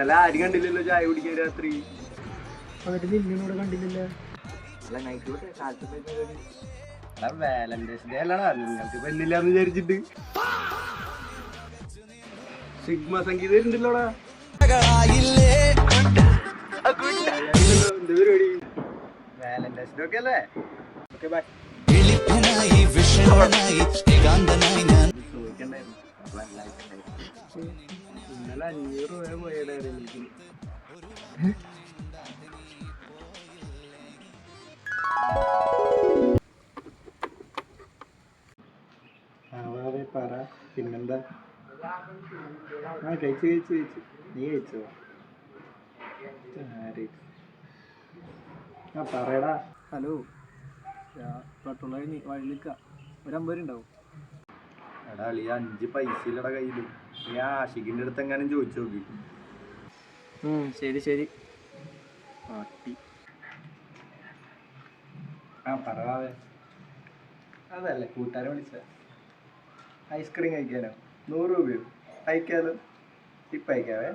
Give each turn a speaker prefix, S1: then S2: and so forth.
S1: അല്ല ആരും കണ്ടില്ലല്ലോ ചായ കുടിക്കാൻ രാത്രി.
S2: എന്നിട്ട് നിന്നോട് കണ്ടില്ലല്ലോ.
S1: വാലന്റൈൻസ് ഡേ അല്ലടാ, നിങ്ങൾക്ക് പെണ്ണില്ലാന്ന് വിചാരിച്ചിട്ട് സിഗ്മ സംഗീതം ഉണ്ടല്ലോടാ. എന്ത് പരിപാടി? വാലന്റൈൻസ് ഡേ ഒക്കെ അല്ലേ? Okay bye. ഇന്നലെ 500 രൂപ പോയടായിരുന്നു എനിക്ക്. പറ പിന്നെന്താ? കഴിച്ചു. നീ കഴിച്ചോ? പറയടാ.
S2: ഹലോ, പെട്രോൾ വഴി നിൽക്കാം. ഒരു 50 ഉണ്ടാവും.
S1: എടാ അളിയ 5 പൈസ ഇല്ലടാ കയ്യില്. നീ ആഷിഖിന്റെ അടുത്ത് എങ്ങാനും ചോദിച്ചു നോക്കി.
S2: ശരി.
S1: പറയാതെ. അതല്ലേ കൂട്ടുകാരെ വിളിച്ച ഐസ്ക്രീം കഴിക്കാനോ? 100 രൂപയോ? അയക്കാലോ. ഇപ്പം അയക്കാവേ.